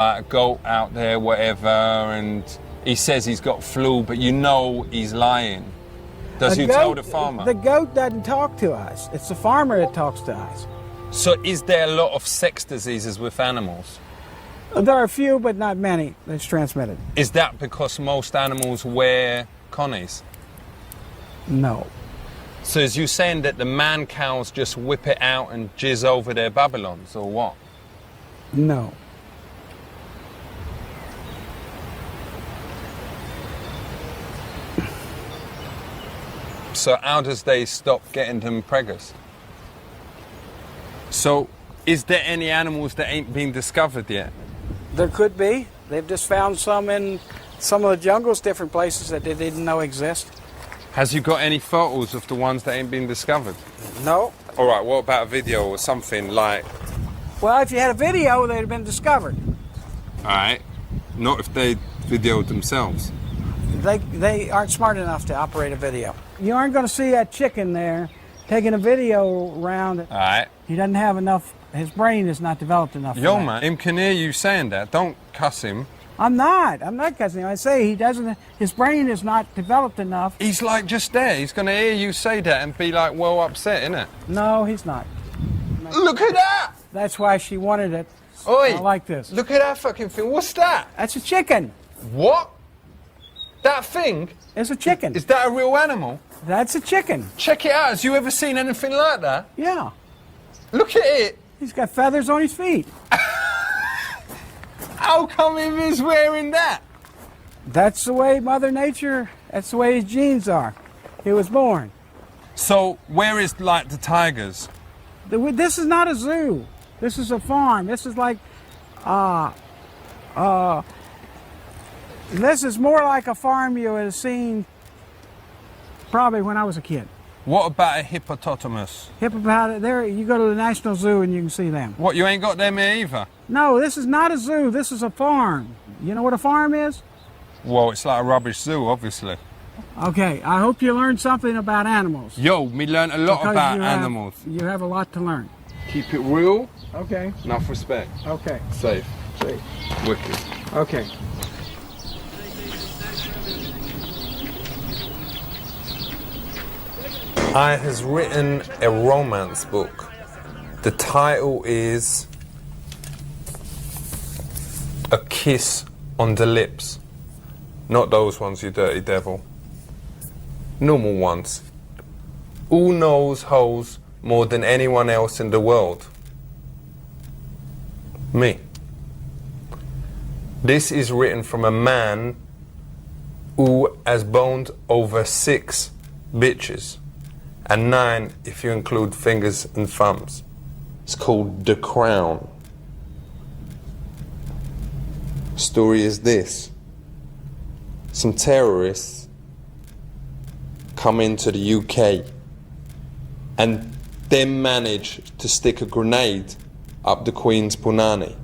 a goat out there, whatever, and he says he's got flu, but you know he's lying. Does he tell the farmer? The goat doesn't talk to us. It's the farmer that talks to us. So is there a lot of sex diseases with animals? There are a few, but not many, that's transmitted. Is that because most animals wear connies? No. So is you saying that the man cows just whip it out and jizz over their Babylons, or what? No. So how does they stop getting them preggers? So is there any animals that ain't been discovered yet? There could be. They've just found some in some of the jungles, different places that they didn't know exist. Has you got any photos of the ones that ain't been discovered? No. All right, what about a video or something like... Well, if you had a video, they'd have been discovered. All right. Not if they videoed themselves. They aren't smart enough to operate a video. You aren't going to see that chicken there taking a video around. All right. He doesn't have enough, his brain is not developed enough for Yo, that. man, him can hear you saying that. Don't cuss him. I'm not cussing him. I say he doesn't, his brain is not developed enough. He's like just there. He's going to hear you say that and be like, well, upset, innit? No, he's not. Look at that! That's why she wanted it. Oi! I like this. Look at that fucking thing. What's that? That's a chicken. What? That thing? It's a chicken. Is that a real animal? That's a chicken. Check it out. Has you ever seen anything like that? Yeah. Look at it. He's got feathers on his feet. How come he was wearing that? That's the way Mother Nature, that's the way his genes are. He was born. So where is like the tigers? This is not a zoo. This is a farm. This is like, this is more like a farm you would have seen probably when I was a kid. What about a hippopotamus? Hippopotamus, there, you go to the National Zoo and you can see them. What, you ain't got them here either? No, this is not a zoo. This is a farm. You know what a farm is? Well, it's like a rubbish zoo, obviously. Okay, I hope you learned something about animals. Yo, me learned a lot Because about animals. You have a lot to learn. Keep it real, Okay, enough respect. okay, Safe. see. Wicked. Okay. I has written a romance book. The title is A Kiss on the Lips. Not those ones, you dirty devil. Normal ones. Who knows hoes more than anyone else in the world? Me. This is written from a man who has boned over 6 bitches. And 9 if you include fingers and thumbs. It's called The Crown. Story is this. Some terrorists come into the UK and then manage to stick a grenade up the Queen's punani.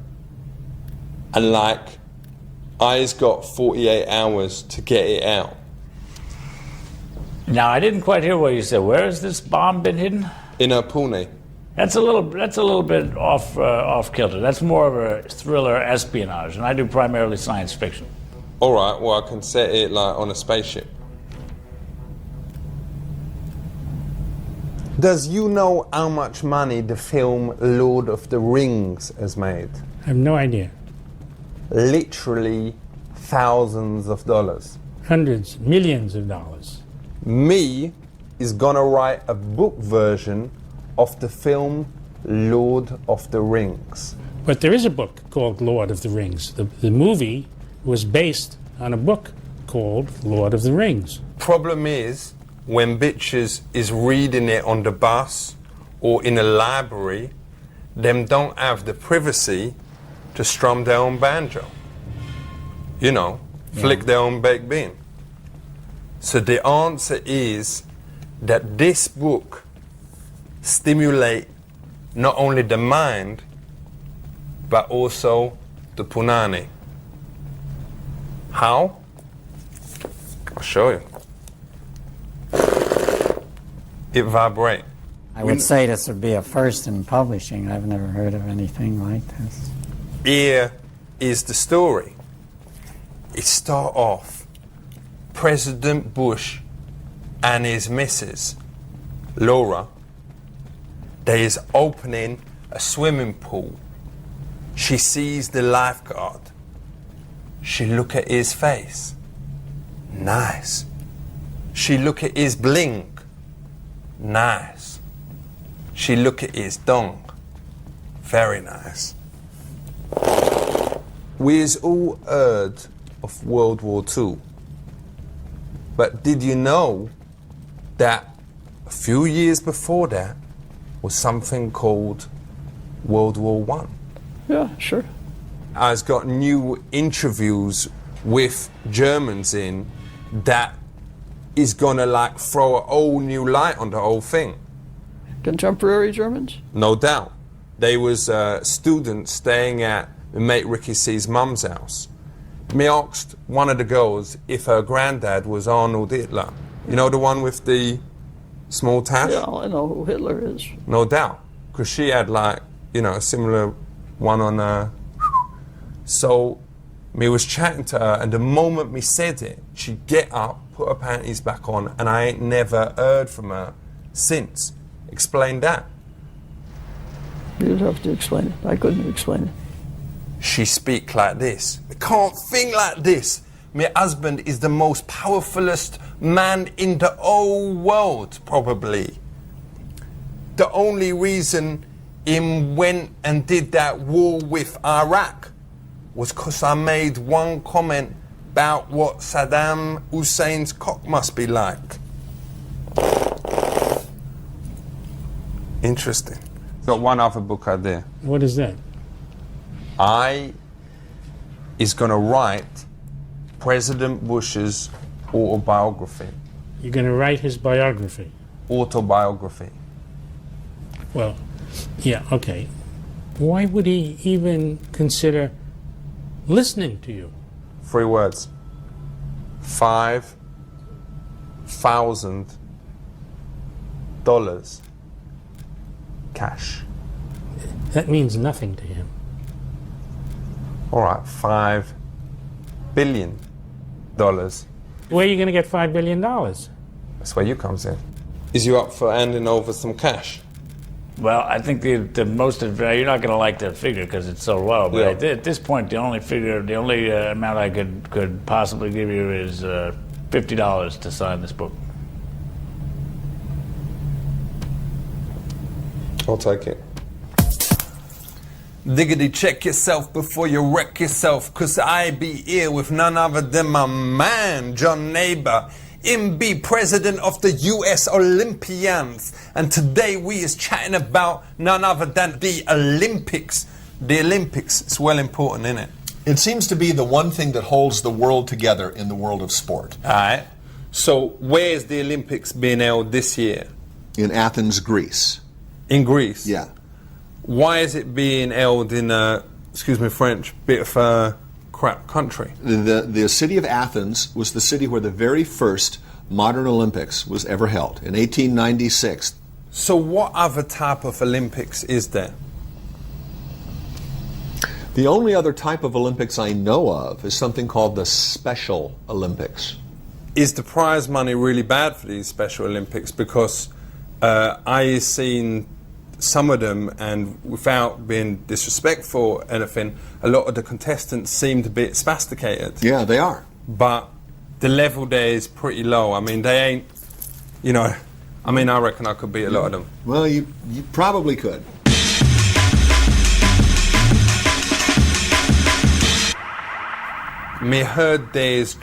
And like, I's got 48 hours to get it out. Now, I didn't quite hear what you said. Where has this bomb been hidden? In her puni. That's a little bit off kilter. That's more of a thriller espionage, and I do primarily science fiction. All right, well, I can set it like on a spaceship. Does you know how much money the film Lord of the Rings has made? I have no idea. Literally thousands of dollars. Hundreds, millions of dollars. Me is gonna write a book version of the film Lord of the Rings. But there is a book called Lord of the Rings. The movie was based on a book called Lord of the Rings. Problem is, when bitches is reading it on the bus or in a library, them don't have the privacy to strum their own banjo. You know, flick their own baked bean. So the answer is that this book stimulate not only the mind, but also the punani. How? I'll show you. It vibrate. I would say this would be a first in publishing. I've never heard of anything like this. Here is the story. It start off President Bush and his missus, Laura, they is opening a swimming pool. She sees the lifeguard. She look at his face. Nice. She look at his bling. Nice. She look at his dong. Very nice. We's all heard of World War II. But did you know that a few years before that was something called World War One? Yeah, sure. I've got new interviews with Germans in that is gonna like throw a whole new light on the whole thing. Contemporary Germans? No doubt. They was students staying at my mate Ricky C's mum's house. Me asked one of the girls if her granddad was Arnold Hitler. You know the one with the small tash? Yeah, I know who Hitler is. No doubt. Because she had like, you know, a similar one on her. So me was chatting to her, and the moment me said it, she get up, put her panties back on, and I ain't never heard from her since. Explain that. You'd have to explain it. I couldn't explain it. She speak like this. I can't think like this. My husband is the most powerfulest man in the whole world, probably. The only reason him went and did that war with Iraq was because I made one comment about what Saddam Hussein's cock must be like. Interesting. Got one other book out there. What is that? I is going to write President Bush's autobiography. You're going to write his biography. Autobiography. Well, yeah, okay. Why would he even consider listening to you? 3 words. $5,000 cash. That means nothing to him. All right, $5 billion. Where are you going to get $5 billion? That's where you comes in. Is you up for handing over some cash? Well, I think the most you're not going to like that figure because it's so low. But Yeah. at this point, the only amount I could possibly give you is $50 to sign this book. I'll take it. Diggity, check yourself before you wreck yourself, cause I be here with none other than my man, John Neighbor. Him be president of the US Olympians. And today we is chatting about none other than the Olympics. The Olympics, it's well important, isn't it? It seems to be the one thing that holds the world together in the world of sport. Alright. So where's the Olympics being held this year? In Athens, Greece. In Greece? Yeah. Why is it being held in a, excuse me French, bit of a crap country? The city of Athens was the city where the very first modern Olympics was ever held in 1896. So what other type of Olympics is there? The only other type of Olympics I know of is something called the Special Olympics. Is the prize money really bad for these Special Olympics? Because I seen some of them, and without being disrespectful or anything, a lot of the contestants seemed a bit spasticated. Yeah, they are. But the level there is pretty low. I mean, they ain't, you know, I mean, I reckon I could beat a lot of them. Well, you probably could. Me heard there's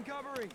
I'm covering.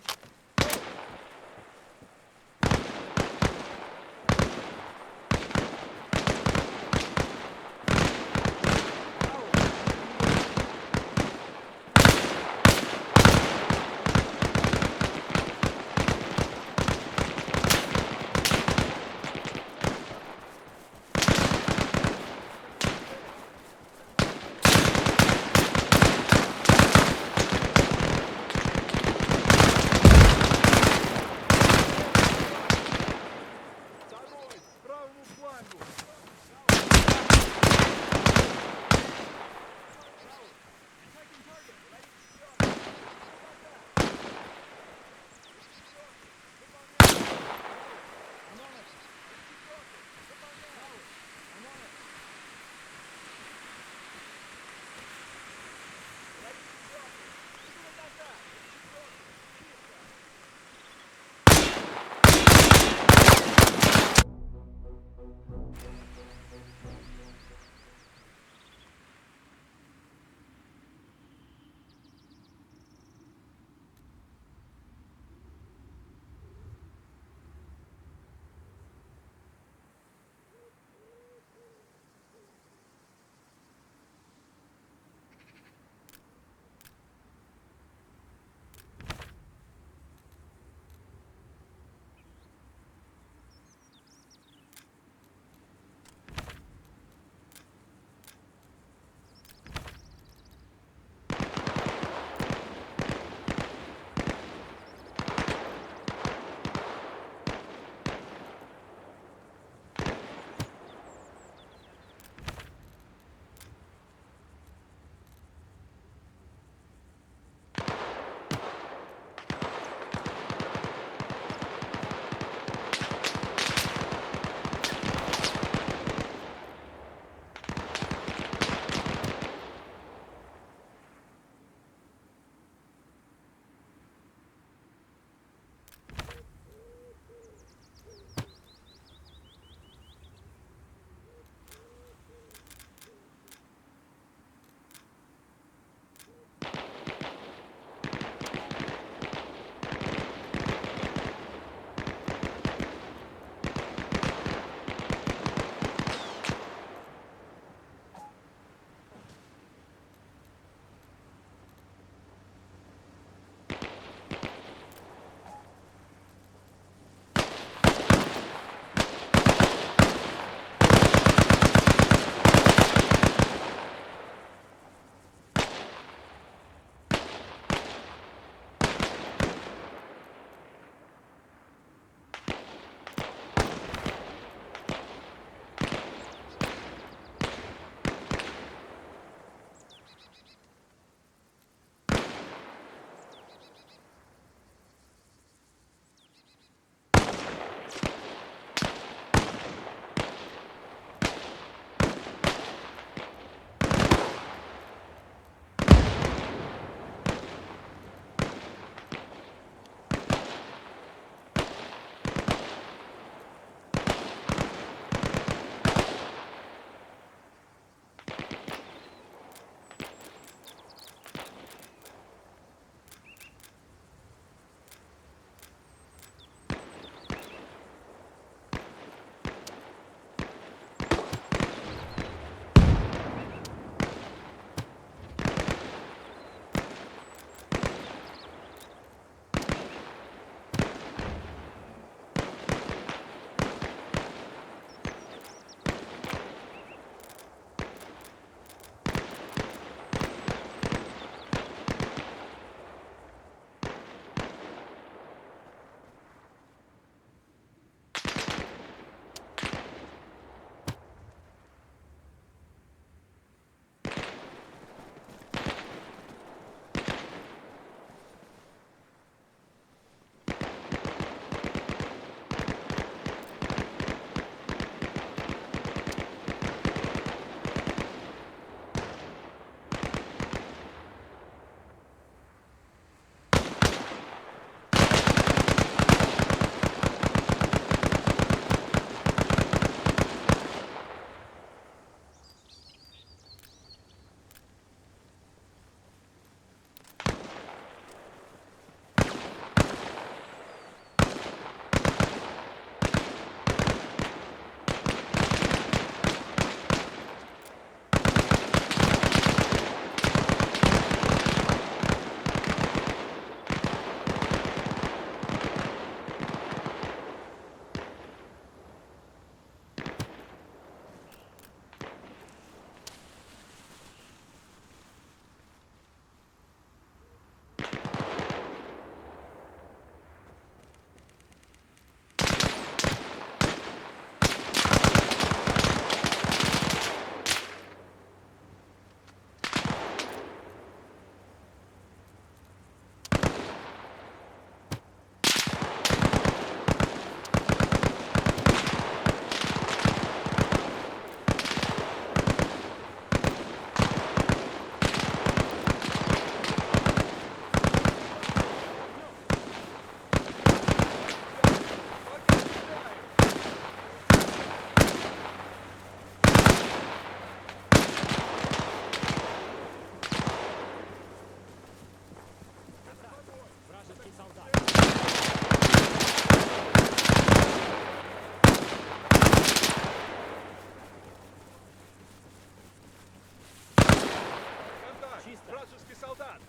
Вражеский солдат.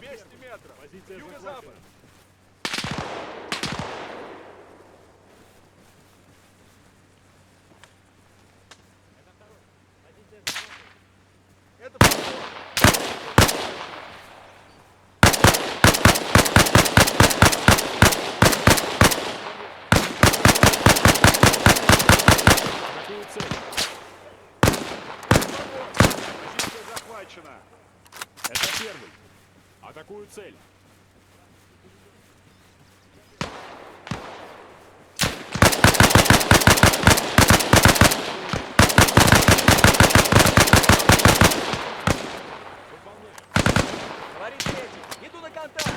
200 метров. Юго-запад. Это Атакую цель. Позиция захвачена. Это первый. Атакую цель. говорит третий. Иду на контакт.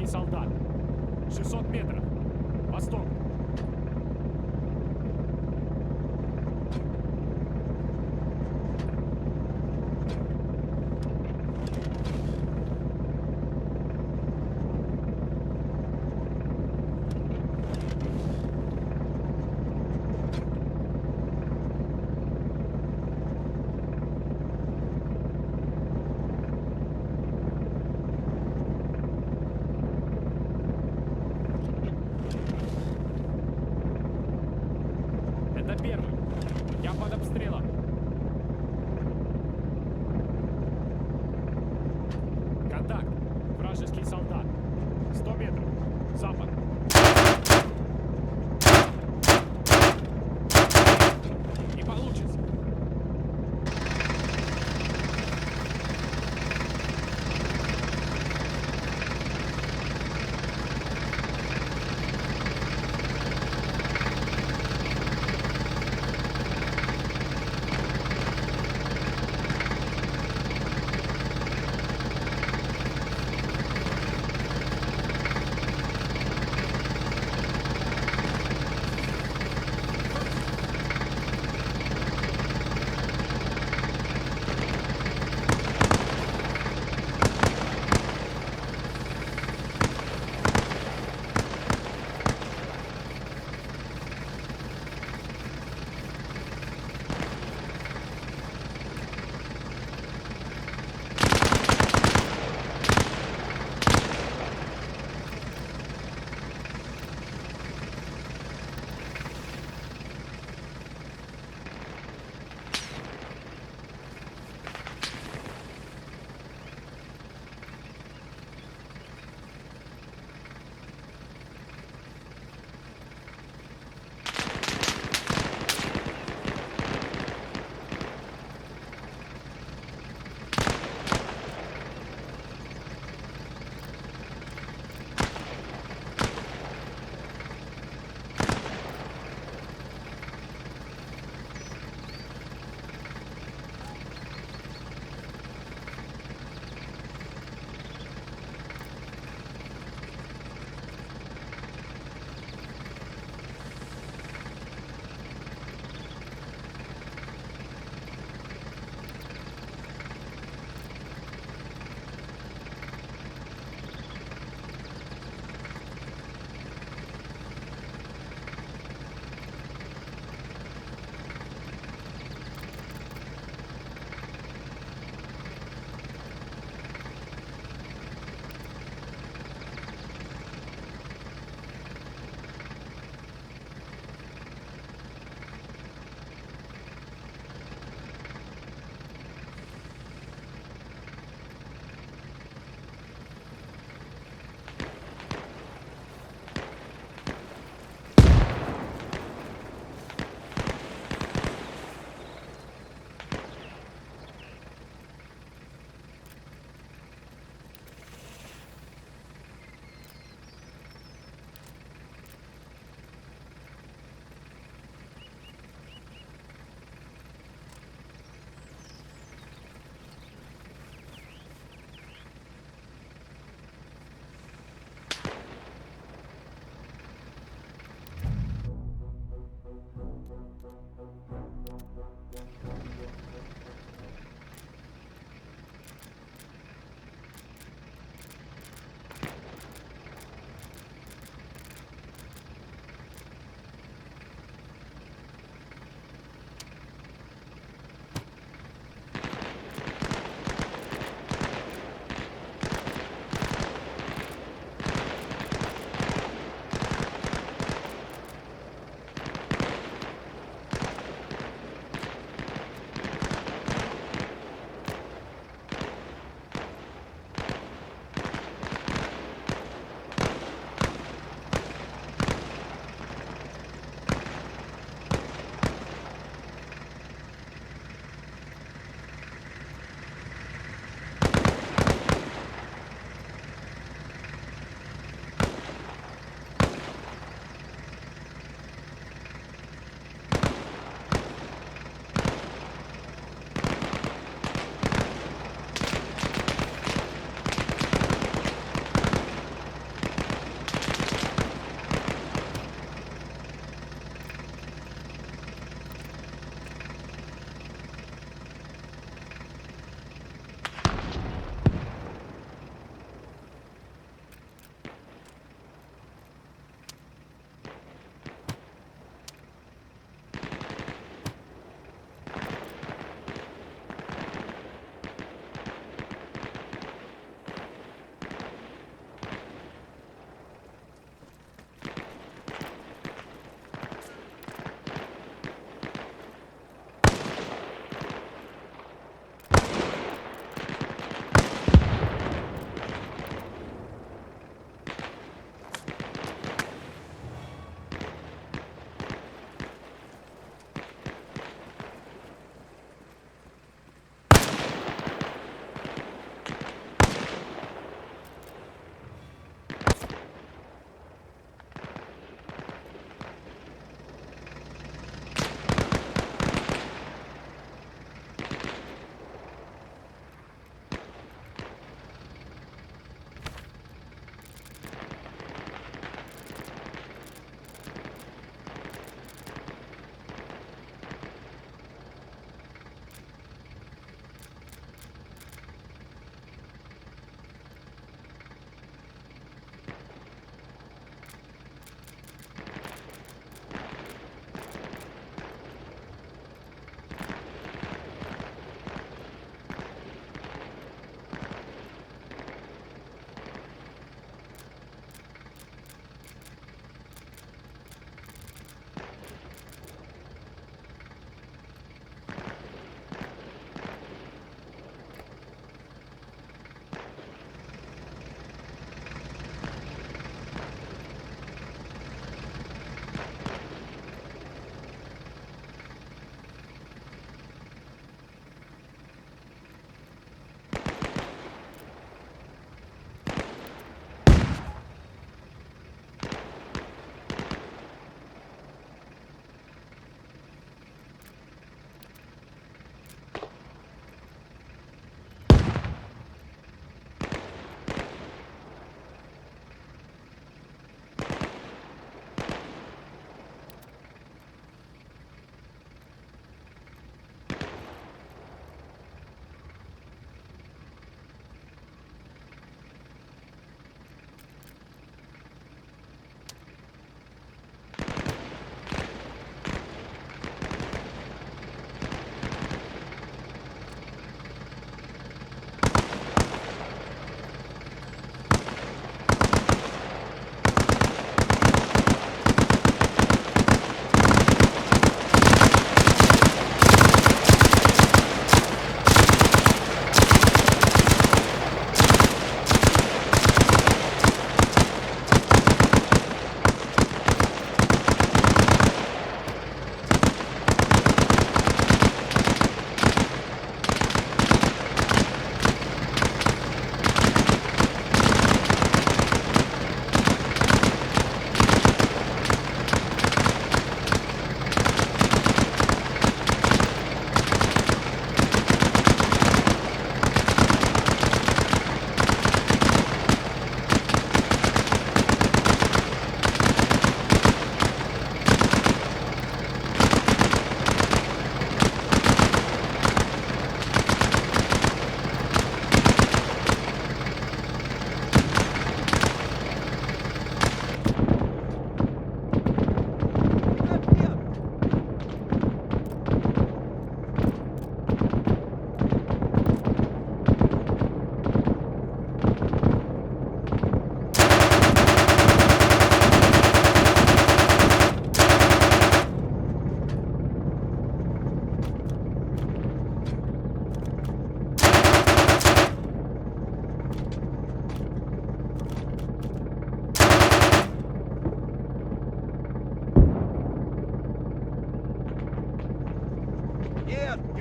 солдат. 600 метров. Восток. Это первый. Я под обстрелом. Контакт. Вражеский солдат. 100 метров. Запад. Не получится.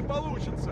получится!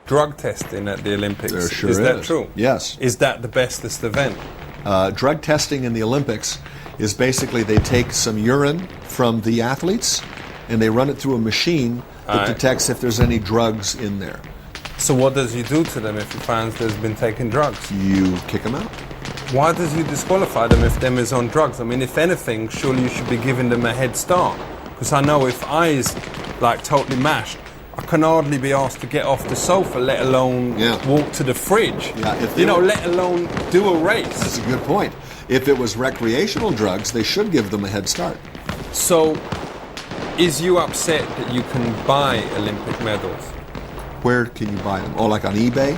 drug testing at the Olympics. There sure is. That true? Yes. Is that the bestest event? Drug testing in the Olympics is basically they take some urine from the athletes and they run it through a machine that detects if there's any drugs in there. So what does he do to them if he finds there's been taking drugs? You kick them out. Why does you disqualify them if them is on drugs? I mean, if anything, surely you should be giving them a head start. Because I know if I is like totally mashed, I can hardly be asked to get off the sofa, let alone walk to the fridge. Yeah, if let alone do a race. That's a good point. If it was recreational drugs, they should give them a head start. So, is you upset that you can buy Olympic medals? Where can you buy them? Oh, like on eBay?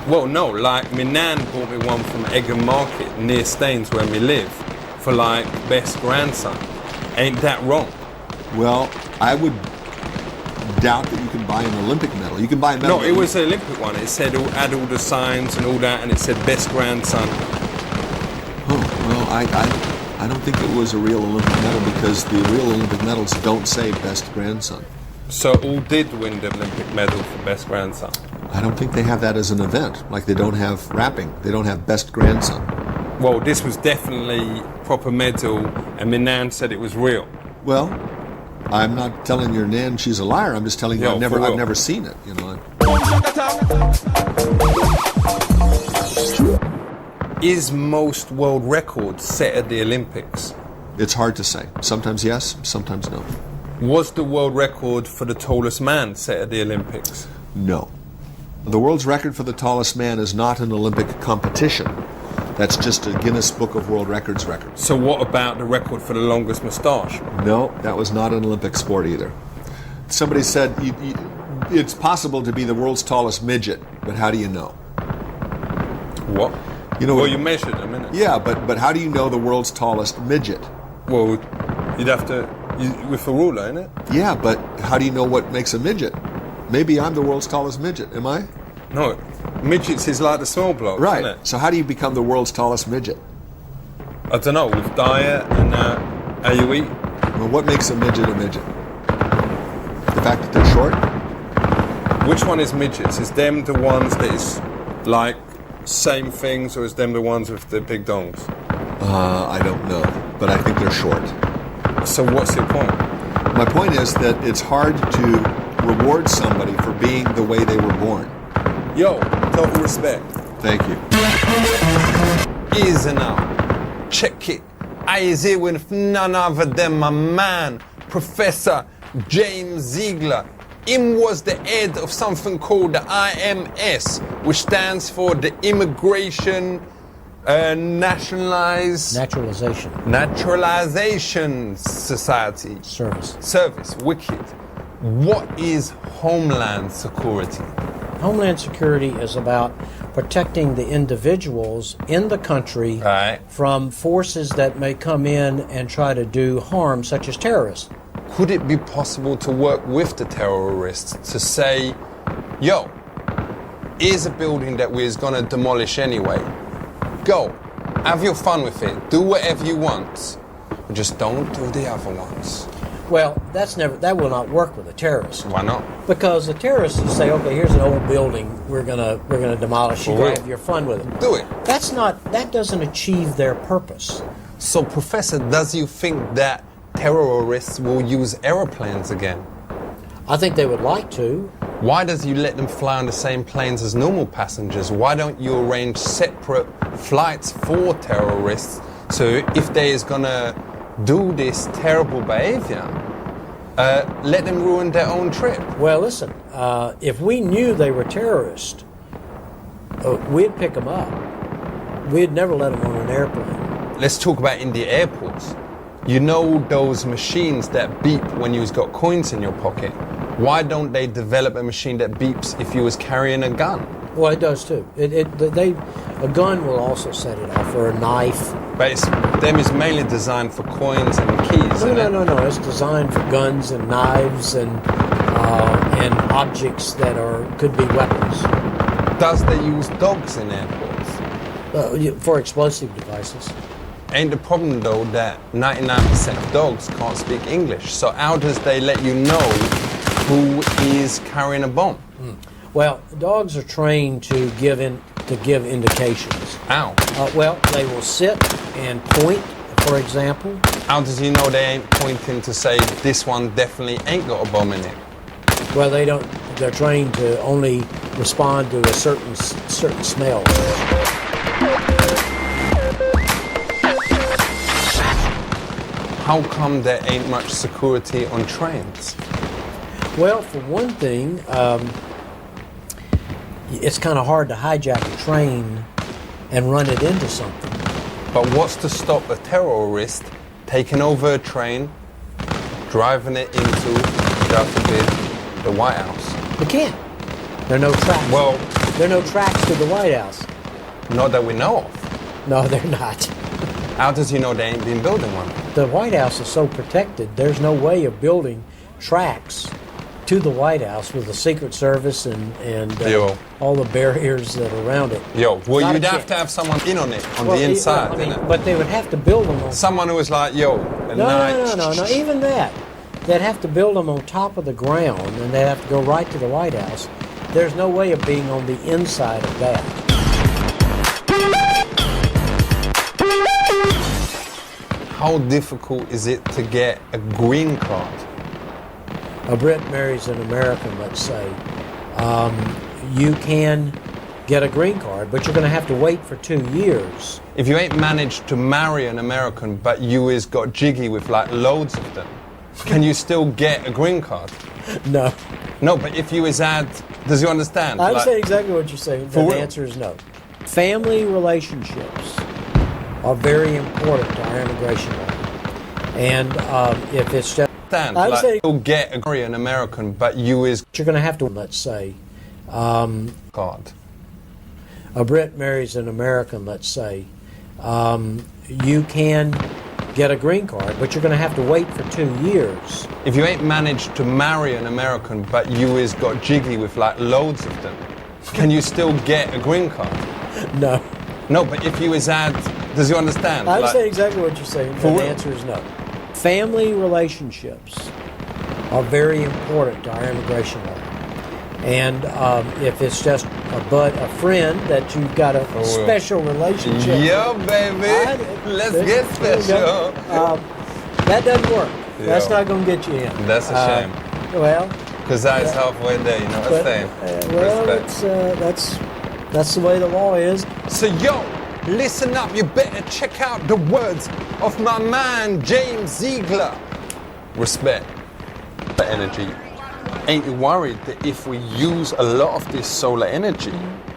Well, no, like my nan bought me one from Egham Market near Staines where we live for like best grandson. Ain't that wrong? Well, I would doubt that you can buy an Olympic medal. You can buy a medal. No, it was an Olympic one. It said had all the signs and all that, and it said best grandson. Oh, well, I don't think it was a real Olympic medal because the real Olympic medals don't say best grandson. So all did win the Olympic medal for best grandson? I don't think they have that as an event. Like they don't have rapping. They don't have best grandson. Well, this was definitely proper medal, and my nan said it was real. Well, I'm not telling your nan she's a liar. I'm just telling you I've never seen it. You know. Is most world records set at the Olympics? It's hard to say. Sometimes yes, sometimes no. Was the world record for the tallest man set at the Olympics? No. The world's record for the tallest man is not an Olympic competition. That's just a Guinness Book of World Records record. So what about the record for the longest moustache? No, that was not an Olympic sport either. Somebody said it's possible to be the world's tallest midget, but how do you know? What? You know, well, you measured them, innit? Yeah, but how do you know the world's tallest midget? Well, you'd have to, with a ruler, innit? Yeah, but how do you know what makes a midget? Maybe I'm the world's tallest midget, am I? No, midgets is like the small blokes, right. Isn't it? So how do you become the world's tallest midget? I don't know, with diet and how you eat. Well, what makes a midget a midget? The fact that they're short? Which one is midgets? Is them the ones that is like same things, or is them the ones with the big dongs? I don't know, but I think they're short. So what's your point? My point is that it's hard to reward somebody for being the way they were born. Yo, total respect. Thank you. Easy now. Check it. I is here with none other than my man, Professor James Ziegler. Him was the head of something called the IMS, which stands for the Immigration Naturalization Society. Service. Wicked. What is Homeland Security? Homeland Security is about protecting the individuals in the country from forces that may come in and try to do harm, such as terrorists. Could it be possible to work with the terrorists to say, yo, here's a building that we're going to demolish anyway. Go, have your fun with it, do whatever you want, but just don't do the other ones. Well, that will not work with a terrorist. Why not? Because the terrorists will say, okay, here's an old building, we're gonna demolish it, have your fun with it. Do it. That doesn't achieve their purpose. So, Professor, does you think that terrorists will use aeroplanes again? I think they would like to. Why does you let them fly on the same planes as normal passengers? Why don't you arrange separate flights for terrorists so if they is gonna do this terrible behavior, let them ruin their own trip? Well, listen, if we knew they were terrorists, we'd pick them up. We'd never let them on an airplane. Let's talk about in the airports. You know those machines that beep when you've got coins in your pocket? Why don't they develop a machine that beeps if you was carrying a gun? Well, it does too. A gun will also set it off, or a knife. But them is mainly designed for coins and keys. No. It's designed for guns and knives and objects that could be weapons. Does they use dogs in airports? For explosive devices. Ain't the problem though that 99% of dogs can't speak English? So how does they let you know who is carrying a bomb? Well, dogs are trained to give indications. How? Well, they will sit and point, for example. How does he know they ain't pointing to say this one definitely ain't got a bomb in it? Well, they don't. They're trained to only respond to a certain smell. How come there ain't much security on trains? Well, for one thing, it's kind of hard to hijack a train and run it into something. But what's to stop a terrorist taking over a train, driving it into, God forbid, the White House? They can't. There are no tracks. Well, there are no tracks to the White House. Not that we know of. No, they're not. How does he know they ain't been building one? The White House is so protected, there's no way of building tracks to the White House with the Secret Service and all the barriers that are around it. Well, you'd have to have someone in on it, on the inside, But they would have to build them on... Someone who was like, No, even that. They'd have to build them on top of the ground, and they'd have to go right to the White House. There's no way of being on the inside of that. How difficult is it to get a green card? A Brit marries an American, let's say. You can get a green card, but you're going to have to wait for 2 years. If you ain't managed to marry an American, but you is got jiggy with like loads of them, can you still get a green card? No. No, but if you is had, does you understand? I understand exactly what you're saying, but the answer is no. Family relationships are very important to our immigration law. And if it's just... you'll get an American, but you is... You're going to have to, let's say... card. A Brit marries an American, let's say. You can get a green card, but you're going to have to wait for 2 years. If you ain't managed to marry an American, but you is got jiggy with like loads of them, can you still get a green card? No. No, but if you is had, does you understand? I understand exactly what you're saying, but the answer is no. Family relationships are very important to our immigration law. And if it's just a friend that you've got a special relationship with, baby, let's get special. That doesn't work. That's not going to get you in. That's a shame. Well, because I was halfway there, you know what I'm saying? That's the way the law is. So listen up, you better check out the words of my man James Ziegler. Respect. The energy. Ain't you worried that if we use a lot of this solar energy,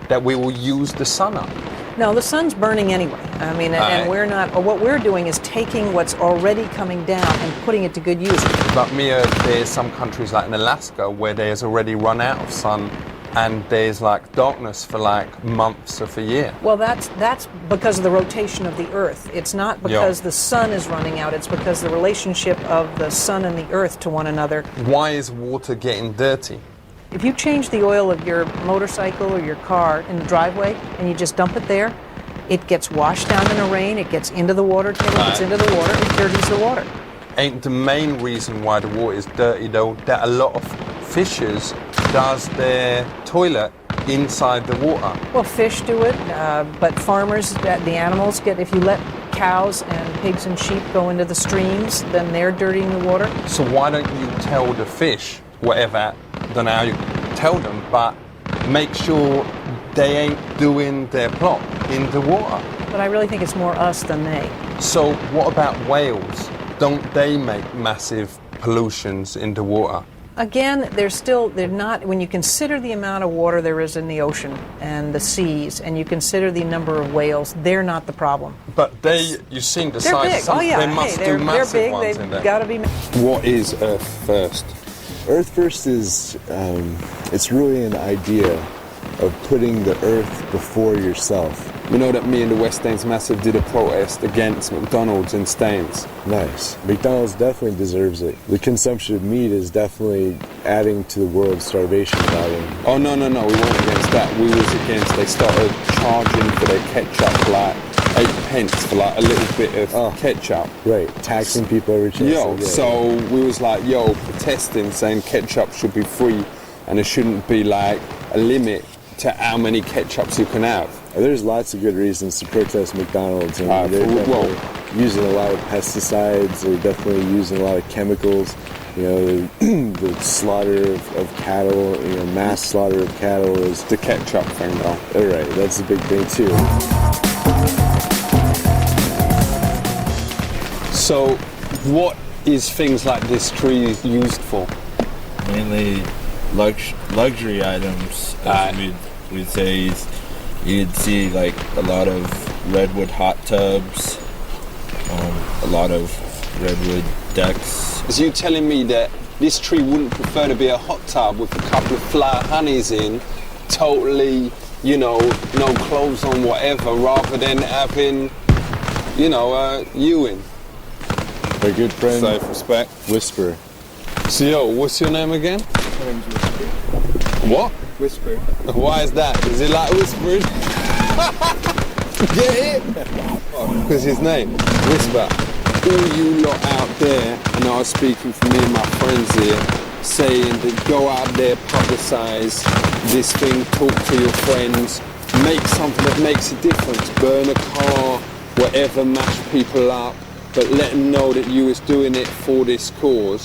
that we will use the sun up? No, the sun's burning anyway. I mean, and we're not, what we're doing is taking what's already coming down and putting it to good use. But there's some countries like in Alaska where there's already run out of sun and there's like darkness for like months of a year. Well, that's because of the rotation of the Earth. It's not because the sun is running out. It's because the relationship of the sun and the Earth to one another. Why is water getting dirty? If you change the oil of your motorcycle or your car in the driveway and you just dump it there, it gets washed down in the rain, it gets into the water table, it gets into the water, it dirties the water. Ain't the main reason why the water is dirty though that a lot of fishers does their toilet inside the water? Well, fish do it, but farmers, the animals get, if you let cows and pigs and sheep go into the streams, then they're dirtying the water. So why don't you tell the fish, whatever, I don't know how you tell them, but make sure they ain't doing their plot in the water? But I really think it's more us than they. So what about whales? Don't they make massive pollutions in the water? Again, they're not, when you consider the amount of water there is in the ocean and the seas, and you consider the number of whales, they're not the problem. But you've seen the they're size. Big. Oh yeah, they must do massive they're big. ones in there. They've got to be. What is Earth First? Earth First is, it's really an idea of putting the earth before yourself. You know that me and the West Staines Massive did a protest against McDonald's in Staines. Nice. McDonald's definitely deserves it. The consumption of meat is definitely adding to the world's starvation problem. Oh, no, we weren't against that. We was against, they started charging for their ketchup like 8 pence for like a little bit of ketchup. Right, taxing people every chance. So we was like, protesting, saying ketchup should be free and it shouldn't be like a limit to how many ketchups you can have? There's lots of good reasons to protest McDonald's. I mean, they're definitely using a lot of pesticides. They're definitely using a lot of chemicals. You know, the slaughter of cattle, you know, mass slaughter of cattle is the ketchup thing, though. All right, that's a big thing too. So, what is things like this tree used for? Mainly luxury items, as we'd say. You'd see like a lot of redwood hot tubs, a lot of redwood decks. So you telling me that this tree wouldn't prefer to be a hot tub with a couple of flower honeys in, totally, you know, no clothes on, whatever, rather than having, you know, you in? My good friend, Self-respect. Whisper. So yo, what's your name again? My name's Whisper. What? Whisper. Why is that? Is it like whispering? Get it? Because his name, Whisper. All you lot out there, and I was speaking for me and my friends here, saying that go out there, publicise this thing, talk to your friends, make something that makes a difference, burn a car, whatever, mash people up, but let them know that you was doing it for this cause,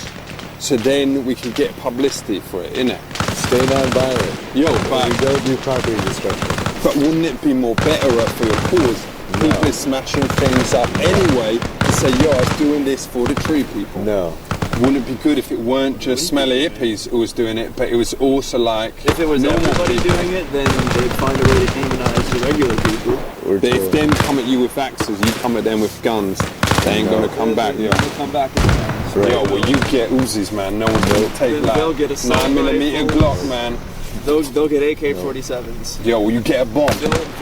so then we can get publicity for it, innit? Stay non-violent. Yo, but we don't do property destruction. But wouldn't it be more better for your cause? No. People are smashing things up anyway to say, yo, I was doing this for the tree people. No. Wouldn't it be good if it weren't just smelly hippies who was doing it, but it was also like if it was everybody people doing it, then they'd find a way to demonize the regular people. But if them come at you with axes, you come at them with guns, they ain't gonna come back. They're gonna come back with guns. Right. Yo, well, you get Uzis, man. No one's gonna take they'll get a 9mm Glock, man. They'll get AK-47s. Yo, will you get a bomb?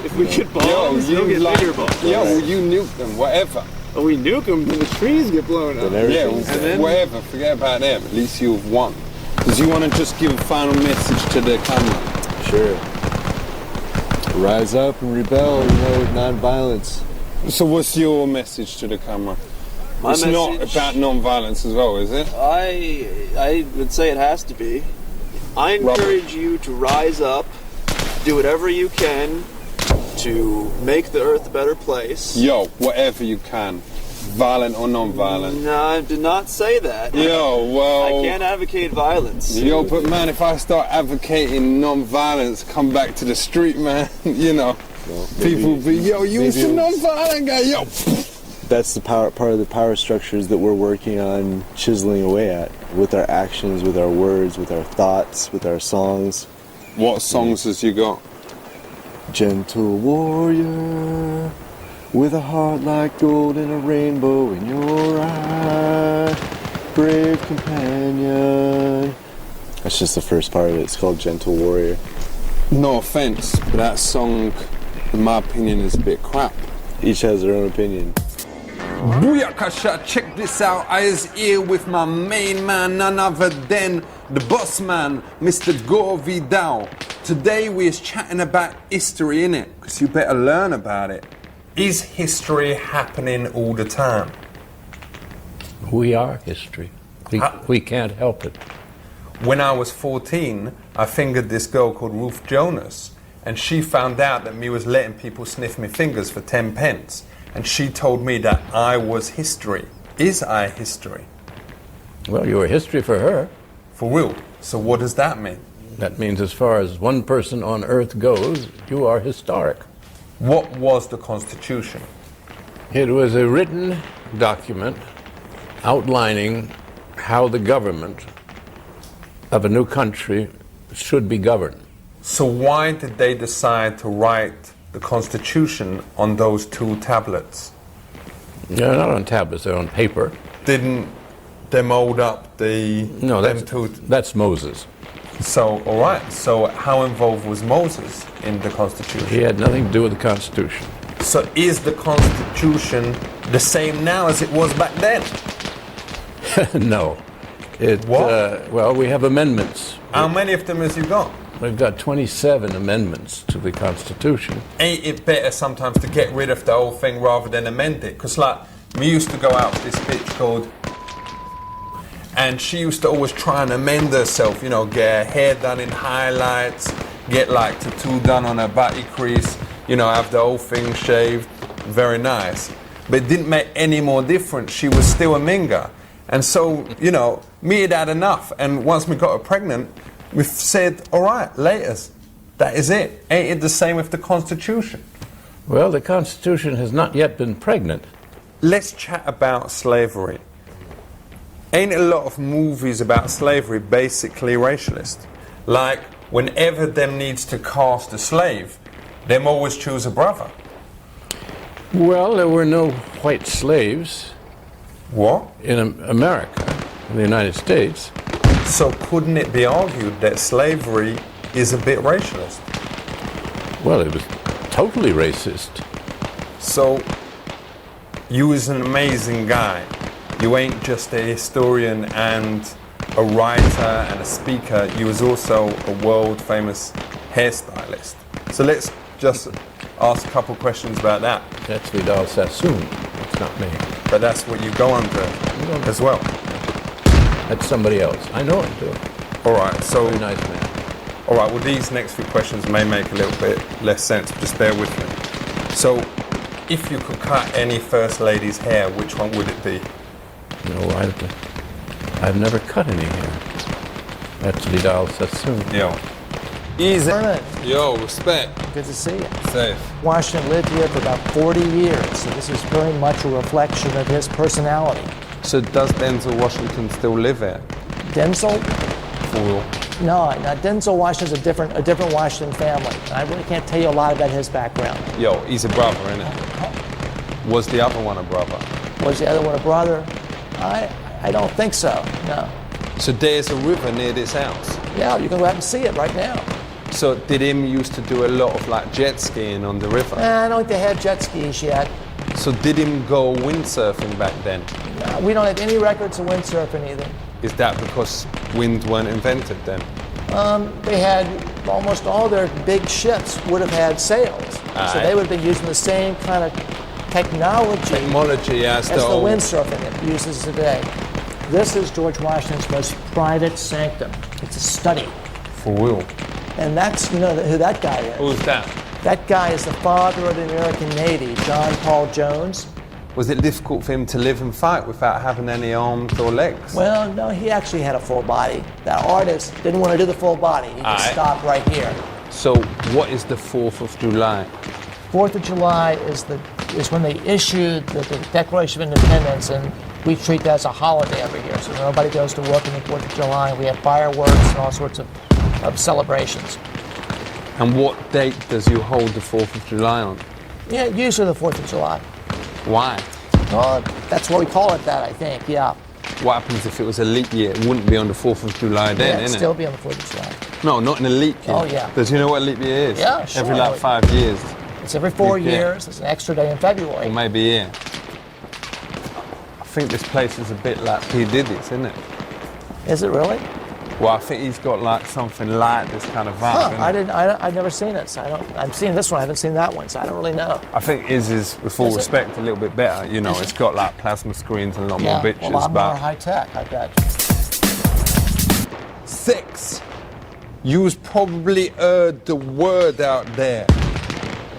If we get bombs, they'll get bigger bombs. Yo, will you nuke them? Whatever. Oh, we nuke them, then the trees get blown up. Yeah, whatever. Forget about them. At least you've won. Does you want to just give a final message to the camera? Sure. Rise up and rebel, you know, with non-violence. So what's your message to the camera? It's not about non-violence as well, is it? I would say it has to be. I encourage you to rise up, do whatever you can to make the earth a better place. Yo, whatever you can. Violent or non-violent. No, I did not say that. Yo, well... I can't advocate violence. Yo, but man, if I start advocating non-violence, come back to the street, man, you know, well, people be, yo, you was a non-violent guy, yo. That's the part of the power structures that we're working on chiseling away at with our actions, with our words, with our thoughts, with our songs. What songs has you got? Gentle warrior, with a heart like gold and a rainbow in your eye, brave companion. That's just the first part of it. It's called Gentle Warrior. No offense, but that song, in my opinion, is a bit crap. Each has their own opinion. Booyakasha, check this out. I is here with my main man, none other than the boss man, Mr. Gore Vidal. Today we is chatting about history, innit? Because you better learn about it. Is history happening all the time? We are history. We can't help it. When I was 14, I fingered this girl called Ruth Jonas, and she found out that me was letting people sniff me fingers for 10 pence. And she told me that I was history. Is I history? Well, you were history for her. For real? So what does that mean? That means as far as one person on earth goes, you are historic. What was the Constitution? It was a written document outlining how the government of a new country should be governed. So why did they decide to write the Constitution on those 2 tablets? They're not on tablets, they're on paper. Didn't they mold up the... No, that's Moses. So, all right. So how involved was Moses in the Constitution? He had nothing to do with the Constitution. So is the Constitution the same now as it was back then? No. What? Well, we have amendments. How many of them has you got? We've got 27 amendments to the Constitution. Ain't it better sometimes to get rid of the whole thing rather than amend it? Because, like, we used to go out with this bitch called... And she used to always try and amend herself, you know, get her hair done in highlights, get like tattoo done on her body crease, you know, have the whole thing shaved, very nice. But it didn't make any more difference. She was still a minga. And so, you know, me had enough. And once we got her pregnant, we said, all right, laters. That is it. Ain't it the same with the Constitution? Well, the Constitution has not yet been pregnant. Let's chat about slavery. Ain't a lot of movies about slavery basically racialist? Like, whenever them needs to cast a slave, them always choose a brother. Well, there were no white slaves. What? In America, in the United States. So couldn't it be argued that slavery is a bit racialist? Well, it was totally racist. So, you was an amazing guy. You ain't just a historian and a writer and a speaker. You was also a world famous hairstylist. So let's just ask a couple questions about that. That's Vidal Sassoon. It's not me. But that's what you go under as well. That's somebody else. I know him too. All right, so very nice man. All right, well, these next few questions may make a little bit less sense. Just bear with me. So, if you could cut any first lady's hair, which one would it be? No, I've never cut any hair. That's Vidal Sassoon. Yo. Easy. Bernard. Yo, respect. Good to see you. Safe. Washington lived here for about 40 years, so this is very much a reflection of his personality. So does Denzel Washington still live here? Denzel? Fool. No, Denzel Washington's a different Washington family. I really can't tell you a lot about his background. Yo, he's a brother, innit? Was the other one a brother? Was the other one a brother? I don't think so, no. So there's a river near this house? Yeah, you can go out and see it right now. So did him used to do a lot of like jet skiing on the river? I don't think they had jet skis yet. So did him go windsurfing back then? No, we don't have any records of windsurfing either. Is that because winds weren't invented then? They had almost all their big ships would have had sails. So they would have been using the same kind of technology as the windsurfing it uses today. This is George Washington's most private sanctum. It's a study. For real. And that's, you know, who that guy is. Who's that? That guy is the father of the American Navy, John Paul Jones. Was it difficult for him to live and fight without having any arms or legs? Well, no, he actually had a full body. That artist didn't want to do the full body. He just stopped right here. So what is the 4th of July? 4th of July is when they issued the Declaration of Independence, and we treat that as a holiday every year. So nobody goes to work on the 4th of July. We have fireworks and all sorts of celebrations. And what date does you hold the 4th of July on? Yeah, usually the 4th of July. Why? Well, that's what we call it that, I think, yeah. What happens if it was a leap year? It wouldn't be on the 4th of July then, it'd innit? still be on the 4th of July. No, not in a leap year. Oh, yeah. Does you know what a leap year is? Yeah, sure. Every like 5 years. It's every 4 years. It's an extra day in February. Or maybe a year. I think this place is a bit like P. Diddy's, isn't it? Is it really? Well, I think he's got like something like this kind of vibe. I've never seen it, so I'm seeing this one. I haven't seen that one, so I don't really know. I think his is, with full respect, a little bit better. You know, it's got like plasma screens and a lot more bitches. A lot more high tech, I bet. 6. You've probably heard the word out there,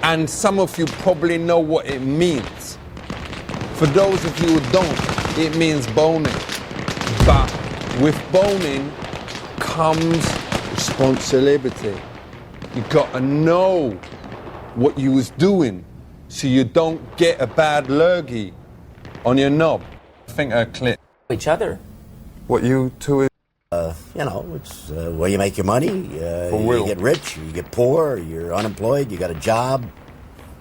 and some of you probably know what it means. For those of you who don't, it means boning. But with boning comes responsibility. You gotta know what you was doing so you don't get a bad lurgy on your knob. I think I clicked. Each other. What you two is? You know, it's where you make your money. For you real. get rich, you get poor, you're unemployed, you got a job.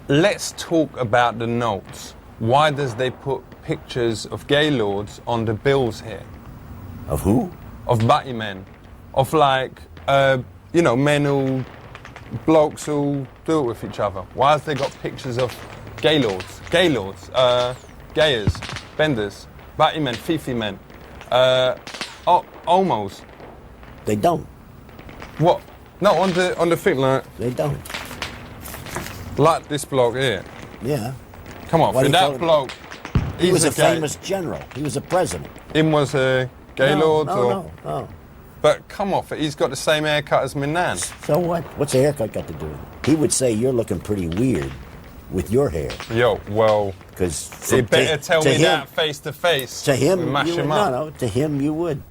Let's talk about the notes. Why does they put pictures of gaylords on the bills here? Of who? Of batty men. Of like, you know, men who, blokes who do it with each other. Why has they got pictures of gaylords? Gaylords, gayers, benders, batty men, fifi men, homos. They don't. What? No, on the thing, like. They don't. Like this bloke here. Yeah. Come on, for that bloke. He was a gay. famous general. He was a president. Him was a gaylord? No. But come off it, he's got the same haircut as my nan. So what? What's a haircut got to do with it? He would say you're looking pretty weird with your hair. Yo, well, because he better tell me that face to face. To him, we mash you him would, up. no, to him you would.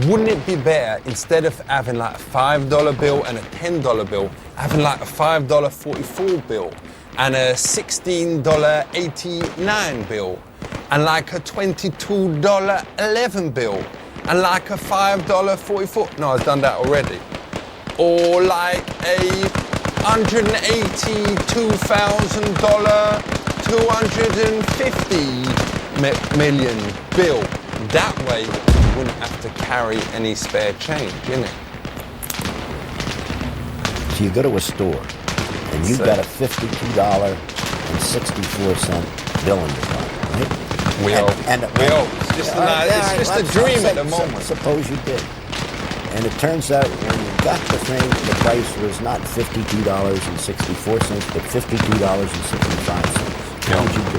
Wouldn't it be better, instead of having like a $5 bill and a $10 bill, having like a $5.44 bill and a $16.89 bill and like a $22.11 bill and like a $5.44? No, I've done that already. Or like a $182,000, $250 million bill. That way, you wouldn't have to carry any spare change, innit? So you go to a store and you've got a $52.64 bill in your pocket, right? We hope. It's just a dream at the moment. Suppose you did. And it turns out when you got the thing, the price was not $52.64, but $52.65. How would you do?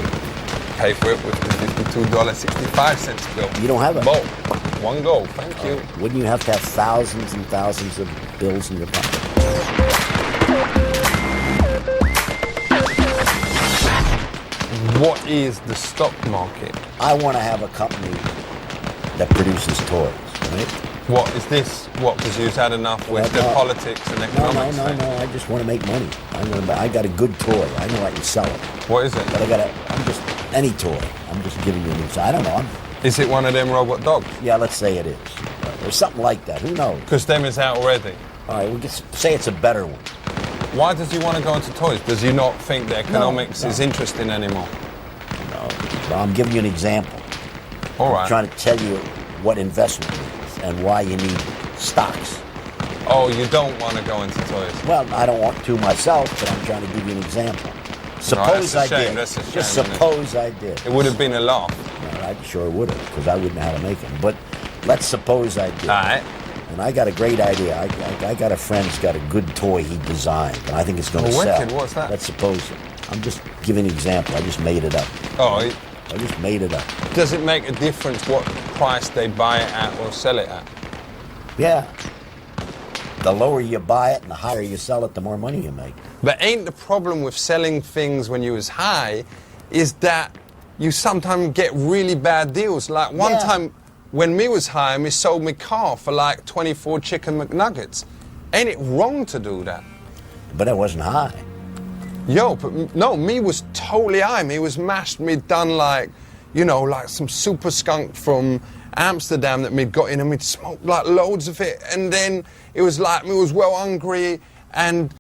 Pay for it with the $52.65 bill. You don't have it. Both. One go. Thank you. Wouldn't you have to have thousands and thousands of bills in your pocket? What is the stock market? I want to have a company that produces toys, right? What is this? What? Because you've had enough with the politics and economics. No. I just want to make money. I got a good toy. I know I can sell it. What is it? But I'm just any toy. I'm just giving you an example. I don't know. Is it one of them robot dogs? Yeah, let's say it is. Or something like that. Who knows? Because them is out already. All right, we'll just say it's a better one. Why does he want to go into toys? Does he not think that economics is interesting anymore? No. Well, I'm giving you an example. All right. I'm trying to tell you what investment is and why you need stocks. Oh, you don't want to go into toys? Well, I don't want to myself, but I'm trying to give you an example. Suppose I did. That's a shame. Just suppose I did. It would have been a laugh. No, I sure would have, because I wouldn't know how to make them. But let's suppose I did. All right. And I got a great idea. I got a friend who's got a good toy he designed, and I think it's going to sell. Wicked. What's that? Let's suppose it. I'm just giving an example. I just made it up. Oh. I just made it up. Does it make a difference what price they buy it at or sell it at? Yeah. The lower you buy it and the higher you sell it, the more money you make. But ain't the problem with selling things when you was high is that you sometimes get really bad deals. Like one time when me was high, me sold me car for like 24 chicken McNuggets. Ain't it wrong to do that? But I wasn't high. Yo, but no, me was totally high. Me was mashed. Me done like, you know, like some super skunk from Amsterdam that me'd got in and we'd smoked like loads of it. And then it was like me was well hungry and